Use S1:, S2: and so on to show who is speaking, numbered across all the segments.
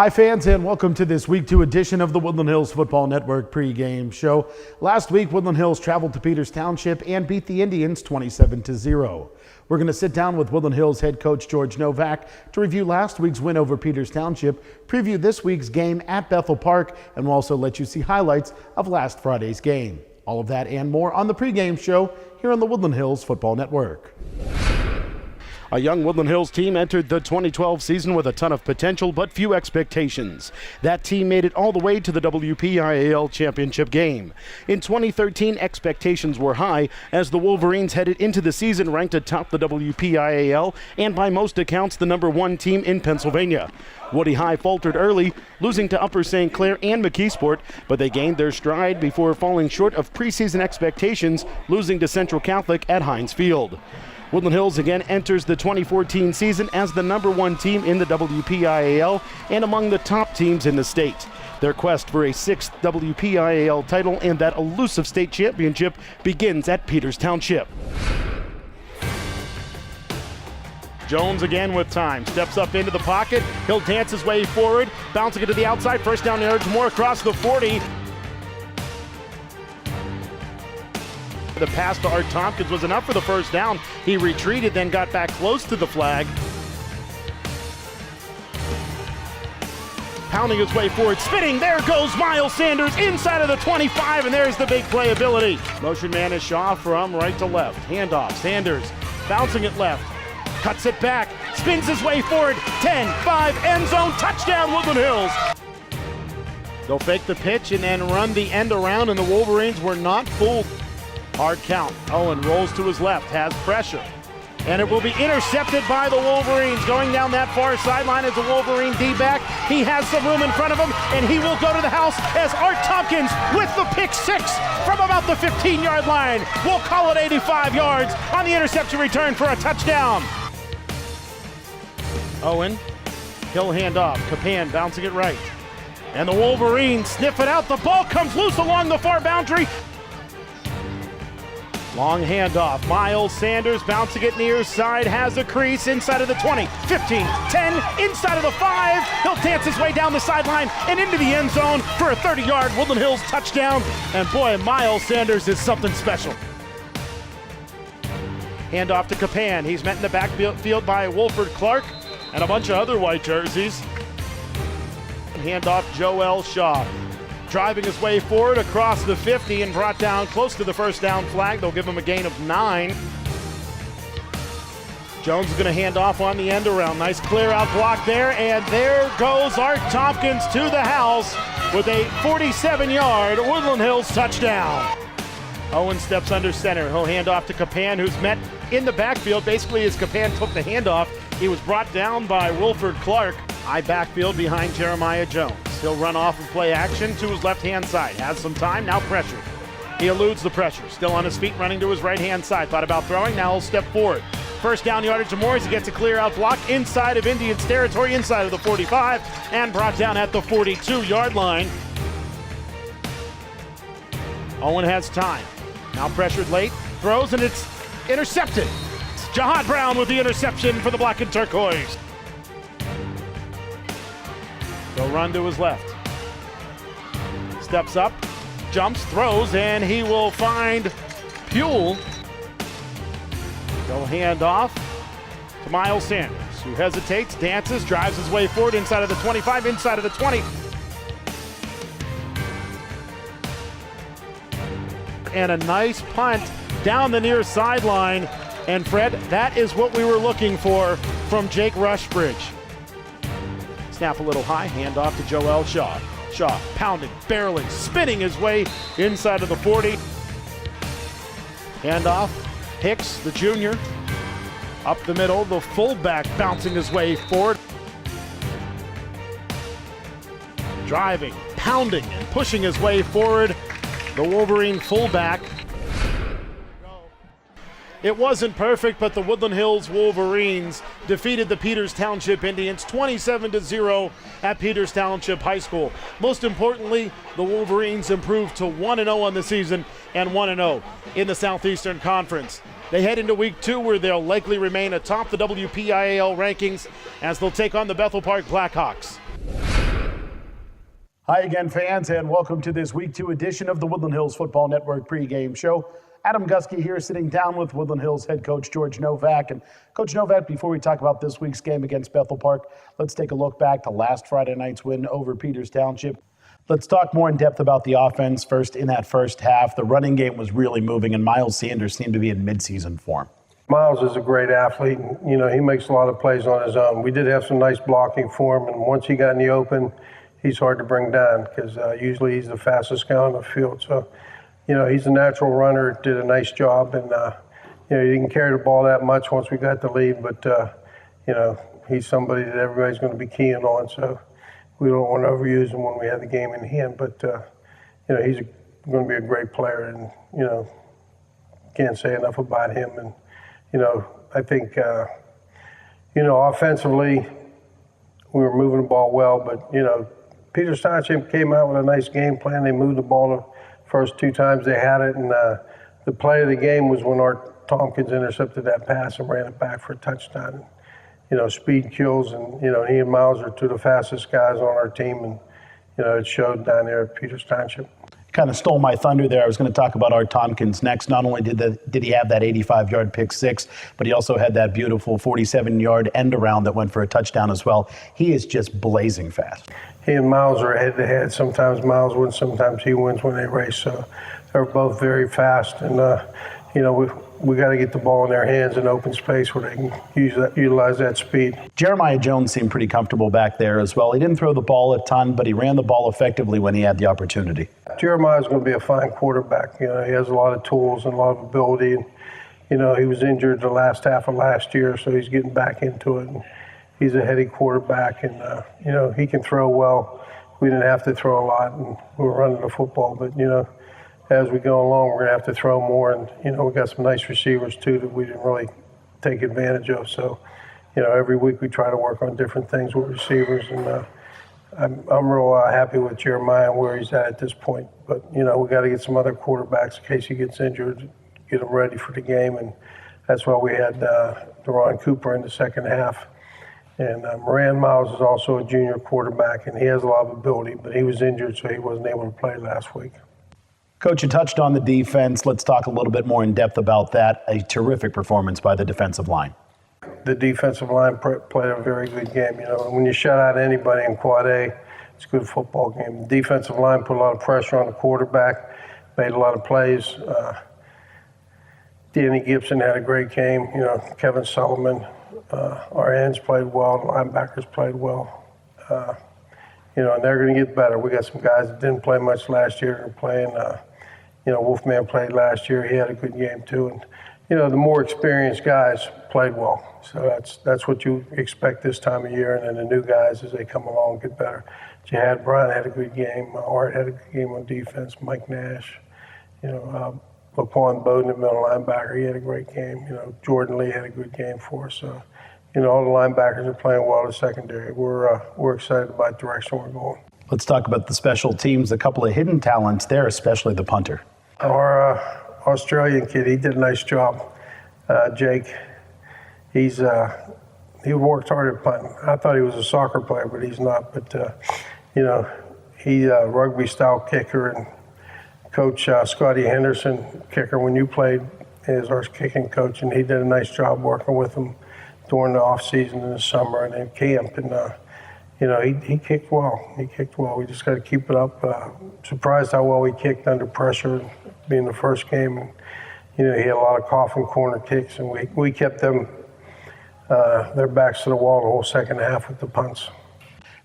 S1: Hi fans, and welcome to this week 2 edition of the Woodland Hills Football Network pregame show. Last week, Woodland Hills traveled to Peters Township and beat the Indians 27-0. We're going to sit down with Woodland Hills head coach George Novak to review last week's win over Peters Township, preview this week's game at Bethel Park, and we'll also let you see highlights of last Friday's game. All of that and more on the pregame show here on the Woodland Hills Football Network. A young Woodland Hills team entered the 2012 season with a ton of potential but few expectations. That team made it all the way to the WPIAL championship game. In 2013, expectations were high as the Wolverines headed into the season ranked atop the WPIAL and by most accounts the #1 team in Pennsylvania. Woody High faltered early, losing to Upper St. Clair and McKeesport, but they gained their stride before falling short of preseason expectations, losing to Central Catholic at Heinz Field. Woodland Hills again enters the 2014 season as the #1 team in the WPIAL and among the top teams in the state. Their quest for a 6th WPIAL title and that elusive state championship begins at Peters Township. Jones again with time, steps up into the pocket, he'll dance his way forward, bouncing it to the outside, first down yards more across the 40. The pass to Art Tompkins was enough for the first down. He retreated, then got back close to the flag. Pounding his way forward, spinning, there goes Miles Sanders inside of the 25, and there's the big playability. Motion man is Shaw from right to left. Handoff, Sanders bouncing it left, cuts it back, spins his way forward, 10-5, end zone, touchdown Woodland Hills. They'll fake the pitch and then run the end around, and the Wolverines were not fooled. Hard count. Owen rolls to his left, has pressure. And it will be intercepted by the Wolverines. Going down that far sideline is a Wolverine D-back. He has some room in front of him, and he will go to the house as Art Tompkins with the pick 6 from about the 15-yard line. We'll call it 85 yards on the interception return for a touchdown. Owen, he'll hand off. Capan bouncing it right. And the Wolverines sniff it out. The ball comes loose along the far boundary. Long handoff, Miles Sanders bouncing it near side, has a crease inside of the 20, 15, 10, inside of the 5. He'll dance his way down the sideline and into the end zone for a 30-yard Woodland Hills touchdown. And boy, Miles Sanders is something special. Handoff to Capan. He's met in the backfield by Wolford Clark and a bunch of other white jerseys. Handoff Joel Shaw. Driving his way forward across the 50 and brought down close to the first down flag. They'll give him a gain of 9. Jones is going to hand off on the end around. Nice clear out block there, and there goes Art Tompkins to the house with a 47-yard Woodland Hills touchdown. Owen steps under center. He'll hand off to Capan, who's met in the backfield. Basically, as Capan took the handoff, he was brought down by Wolford Clark. High backfield behind Jeremiah Jones. He'll run off of play action to his left-hand side. Has some time, now pressured. He eludes the pressure. Still on his feet, running to his right-hand side. Thought about throwing, now he'll step forward. First down yardage to Morris. He gets a clear-out block inside of Indians territory, inside of the 45, and brought down at the 42-yard line. Owen has time. Now pressured late, throws, and it's intercepted. It's Jahad Brown with the interception for the Black and Turquoise. He'll run to his left. Steps up, jumps, throws, and he will find Puel. They'll hand off to Miles Sanders, who hesitates, dances, drives his way forward inside of the 25, inside of the 20. And a nice punt down the near sideline. And Fred, that is what we were looking for from Jake Rushbridge. Snap a little high, hand off to Joel Shaw. Shaw pounding, barreling, spinning his way inside of the 40. Hand off, Hicks, the junior. Up the middle, the fullback bouncing his way forward. Driving, pounding, and pushing his way forward, the Wolverine fullback. It wasn't perfect, but the Woodland Hills Wolverines defeated the Peters Township Indians 27-0 at Peters Township High School. Most importantly, the Wolverines improved to 1-0 on the season and 1-0 in the Southeastern Conference. They head into week 2 where they'll likely remain atop the WPIAL rankings as they'll take on the Bethel Park Blackhawks. Hi again, fans, and welcome to this Week 2 edition of the Woodland Hills Football Network pregame show. Adam Gusky here, sitting down with Woodland Hills head coach George Novak. And Coach Novak, before we talk about this week's game against Bethel Park, let's take a look back to last Friday night's win over Peters Township. Let's talk more in depth about the offense first. In that first half, the running game was really moving, and Miles Sanders seemed to be in midseason form.
S2: Miles is a great athlete. You know, he makes a lot of plays on his own. We did have some nice blocking for him, and once he got in the open, he's hard to bring down because usually he's the fastest guy on the field. So, you know, he's a natural runner, did a nice job, and, you know, he didn't carry the ball that much once we got the lead, but, you know, he's somebody that everybody's going to be keying on, so we don't want to overuse him when we have the game in hand, but, you know, he's going to be a great player, and, you know, can't say enough about him. And, you know, I think, you know, offensively, we were moving the ball well, but, you know, Peters Township came out with a nice game plan. They moved the ball the first two times they had it, and the play of the game was when Art Tompkins intercepted that pass and ran it back for a touchdown. You know, speed kills, and, you know, he and Miles are two of the fastest guys on our team, and, you know, it showed down there at Peters Township.
S1: Kind of stole my thunder there. I was going to talk about Art Tompkins next. Not only did he have that 85-yard pick six, but he also had that beautiful 47-yard end around that went for a touchdown as well. He is just blazing fast.
S2: He and Miles are head-to-head. Sometimes Miles wins, sometimes he wins when they race. So they're both very fast, and you know, we got to get the ball in their hands in open space where they can utilize that speed.
S1: Jeremiah Jones seemed pretty comfortable back there as well. He didn't throw the ball a ton, but he ran the ball effectively when he had the opportunity.
S2: Jeremiah's going to be a fine quarterback. You know, he has a lot of tools and a lot of ability. And, you know, he was injured the last half of last year, so he's getting back into it. And he's a heady quarterback, and, you know, he can throw well. We didn't have to throw a lot, and we were running the football. But, you know, as we go along, we're going to have to throw more. And, you know, we got some nice receivers, too, that we didn't really take advantage of. So, you know, every week we try to work on different things with receivers. And I'm real happy with Jeremiah and where he's at this point. But, you know, we got to get some other quarterbacks in case he gets injured, get him ready for the game. And that's why we had Deron Cooper in the second half. And Moran Miles is also a junior quarterback, and he has a lot of ability, but he was injured, so he wasn't able to play last week.
S1: Coach, you touched on the defense. Let's talk a little bit more in depth about that. A terrific performance by the defensive line.
S2: The defensive line played a very good game. You know, when you shut out anybody in Quad A, it's a good football game. The defensive line put a lot of pressure on the quarterback, made a lot of plays. Danny Gibson had a great game. You know, Kevin Sullivan, our ends played well, the linebackers played well. You know, and they're going to get better. We got some guys that didn't play much last year. They're playing. You know, Wolfman played last year. He had a good game too. And, you know, the more experienced guys played well. So that's what you expect this time of year. And then the new guys, as they come along, get better. Jihad Bryant had a good game. Art had a good game on defense. Mike Nash. You know, Laquan Bowden, the middle linebacker, he had a great game. You know, Jordan Lee had a good game for us. You know, all the linebackers are playing well in the secondary. We're excited about the direction we're going.
S1: Let's talk about the special teams. A couple of hidden talents there, especially the punter.
S2: Our Australian kid, he did a nice job. Jake, he worked hard at punting. I thought he was a soccer player, but he's not. But you know, he rugby style kicker, and Coach Scotty Henderson, kicker when you played, is our kicking coach, and he did a nice job working with him during the off season in the summer and in camp. And you know, he kicked well. He kicked well. We just got to keep it up. Surprised how well he kicked under pressure, being the first game. And, you know, he had a lot of coffin corner kicks, and we kept them their backs to the wall the whole second half with the punts.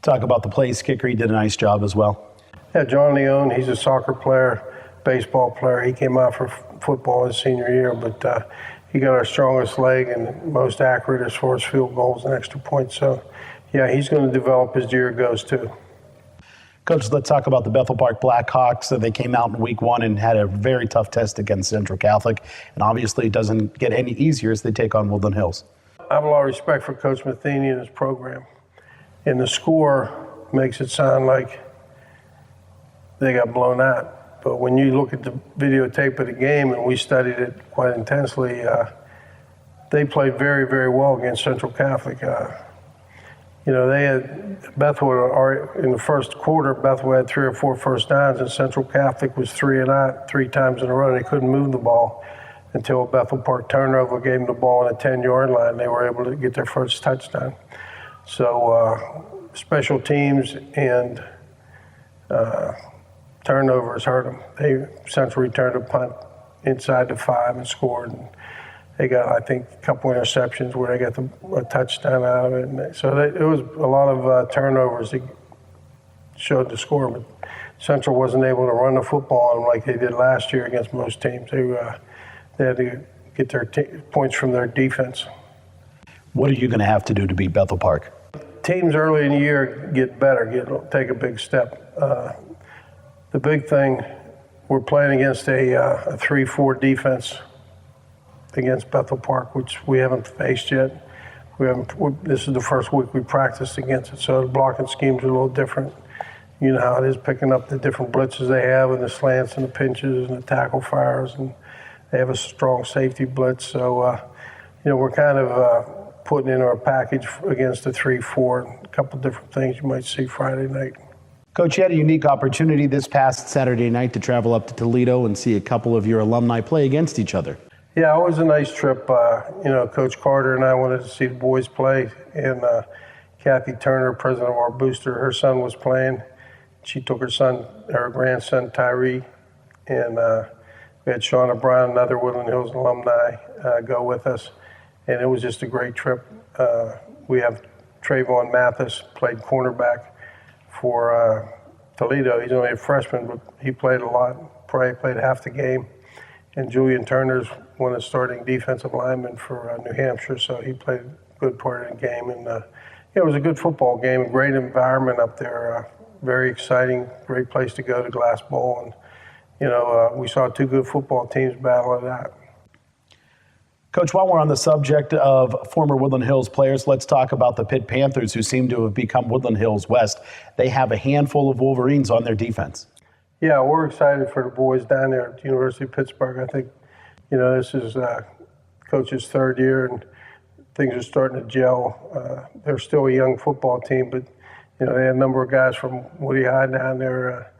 S1: Talk about the place kicker. He did a nice job as well.
S2: Yeah, John Leone, he's a soccer player, baseball player. He came out for football his senior year, but he got our strongest leg and most accurate as far as field goals and extra points. So, yeah, he's going to develop as the year goes, too.
S1: Coach, let's talk about the Bethel Park Blackhawks. They came out in week one and had a very tough test against Central Catholic, and obviously it doesn't get any easier as they take on Woodland Hills.
S2: I have a lot of respect for Coach Matheny and his program, and the score makes it sound like they got blown out. But when you look at the videotape of the game, and we studied it quite intensely, they played very, very well against Central Catholic. They had Bethel in the first quarter. Bethel had 3 or 4 first downs, and Central Catholic was 3 and out 3 times in a row. They couldn't move the ball until a Bethel Park turnover gave them the ball on the 10-yard line. They were able to get their first touchdown. So special teams and turnovers hurt them. Central returned a punt inside the 5 and scored. And they got, I think, a couple interceptions where they got a touchdown out of it. And so it was a lot of turnovers that showed the score. But Central wasn't able to run the football on them like they did last year against most teams. They had to get their points from their defense.
S1: What are you going to have to do to beat Bethel Park?
S2: Teams early in the year get better, take a big step. The big thing, we're playing against a 3-4 defense against Bethel Park, which we haven't faced yet. This is the first week we practiced against it, so the blocking schemes are a little different. You know how it is, picking up the different blitzes they have and the slants and the pinches and the tackle fires, and they have a strong safety blitz. So, we're kind of putting in our package against the 3-4, a couple different things you might see Friday night.
S1: Coach, you had a unique opportunity this past Saturday night to travel up to Toledo and see a couple of your alumni play against each other.
S2: Yeah, it was a nice trip. Coach Carter and I wanted to see the boys play, and Kathy Turner, president of our booster, her son was playing. She took her grandson Tyree, and we had Shauna Brown, another Woodland Hills alumni, go with us, and it was just a great trip. We have Trayvon Mathis, played cornerback for Toledo. He's only a freshman, but he played a lot, probably played half the game. And Julian Turner's one of the starting defensive linemen for New Hampshire, so he played a good part of the game. And it was a good football game, a great environment up there, very exciting, great place to go to Glass Bowl. And, we saw 2 good football teams battle it out.
S1: Coach, while we're on the subject of former Woodland Hills players, let's talk about the Pitt Panthers, who seem to have become Woodland Hills West. They have a handful of Wolverines on their defense.
S2: Yeah, we're excited for the boys down there at the University of Pittsburgh. I think, this is Coach's 3rd year, and things are starting to gel. They're still a young football team, but, they had a number of guys from Woody High down there.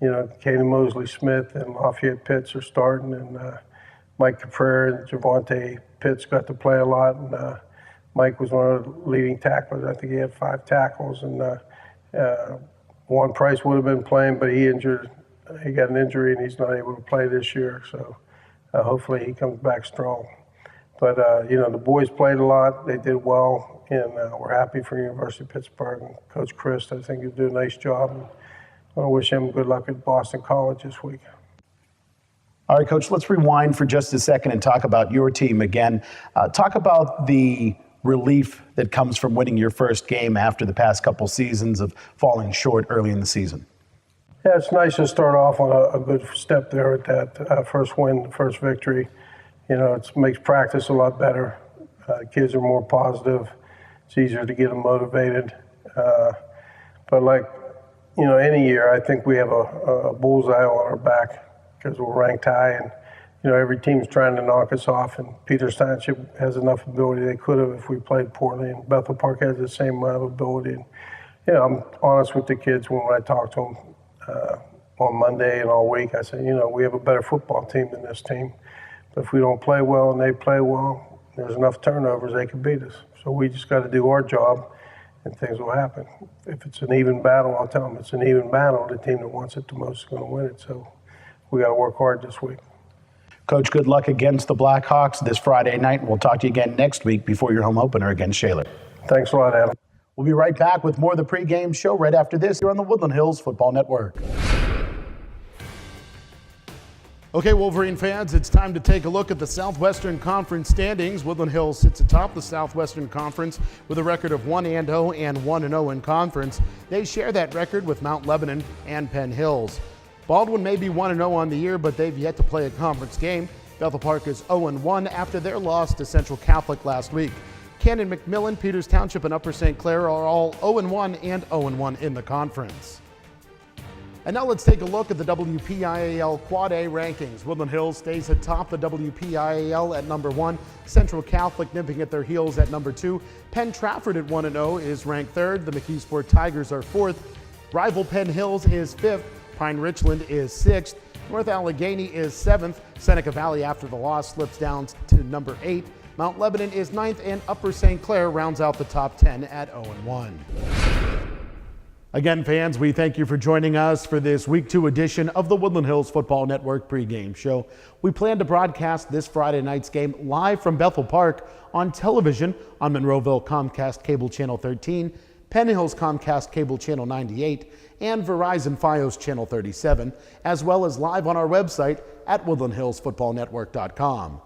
S2: Caden Mosley-Smith and Lafayette Pitts are starting, and Mike Caprera and Javante Pitts got to play a lot. And Mike was one of the leading tacklers. I think he had 5 tackles, and Juan Price would have been playing, but he got an injury and he's not able to play this year. So hopefully he comes back strong. But, the boys played a lot. They did well, and we're happy for University of Pittsburgh. And Coach Chris, I think he'll do a nice job. And I wish him good luck at Boston College this week.
S1: All right, Coach, let's rewind for just a second and talk about your team again. Talk about the relief that comes from winning your first game after the past couple seasons of falling short early in the season.
S2: Yeah, it's nice to start off on a good step there at that first win, first victory. It makes practice a lot better. Kids are more positive. It's easier to get them motivated. But any year, I think we have a bullseye on our back because we're ranked high, and every team's trying to knock us off. And Peters Township has enough ability; they could have if we played poorly. And Bethel Park has the same amount of ability. And I'm honest with the kids when I talk to them on Monday and all week. I say, we have a better football team than this team, but if we don't play well and they play well, there's enough turnovers they can beat us. So we just got to do our job, and things will happen. If it's an even battle, I'll tell them it's an even battle. The team that wants it the most is going to win it. So we got to work hard this week.
S1: Coach, good luck against the Blackhawks this Friday night, and we'll talk to you again next week before your home opener against Shaler.
S2: Thanks a lot, Adam.
S1: We'll be right back with more of the pregame show right after this here on the Woodland Hills Football Network. Okay, Wolverine fans, it's time to take a look at the Southwestern Conference standings. Woodland Hills sits atop the Southwestern Conference with a record of 1-0 and 1-0 in conference. They share that record with Mount Lebanon and Penn Hills. Baldwin may be 1-0 on the year, but they've yet to play a conference game. Bethel Park is 0-1 after their loss to Central Catholic last week. Cannon McMillan, Peters Township, and Upper St. Clair are all 0-1 and 0-1 in the conference. And now let's take a look at the WPIAL Quad A rankings. Woodland Hills stays atop the WPIAL at number 1. Central Catholic nipping at their heels at number 2. Penn Trafford at 1-0 is ranked 3rd. The McKeesport Tigers are 4th. Rival Penn Hills is 5th. Pine Richland is 6th. North Allegheny is 7th. Seneca Valley, after the loss, slips down to number 8. Mount Lebanon is 9th, and Upper St. Clair rounds out the top 10 at 0-1. Again, fans, we thank you for joining us for this Week 2 edition of the Woodland Hills Football Network pregame show. We plan to broadcast this Friday night's game live from Bethel Park on television on Monroeville Comcast Cable Channel 13, Penn Hills Comcast Cable Channel 98, and Verizon Fios Channel 37, as well as live on our website at woodlandhillsfootballnetwork.com.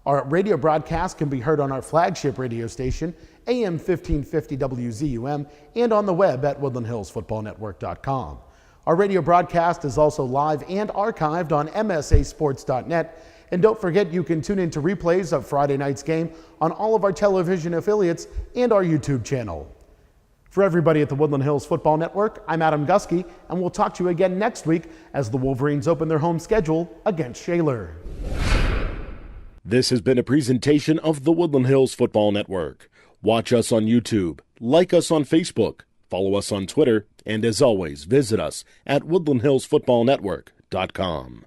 S1: Our radio broadcast can be heard on our flagship radio station, AM 1550 WZUM, and on the web at woodlandhillsfootballnetwork.com. Our radio broadcast is also live and archived on msasports.net. And don't forget, you can tune in to replays of Friday night's game on all of our television affiliates and our YouTube channel. For everybody at the Woodland Hills Football Network, I'm Adam Gusky, and we'll talk to you again next week as the Wolverines open their home schedule against Shaler.
S3: This has been a presentation of the Woodland Hills Football Network. Watch us on YouTube, like us on Facebook, follow us on Twitter, and as always, visit us at woodlandhillsfootballnetwork.com.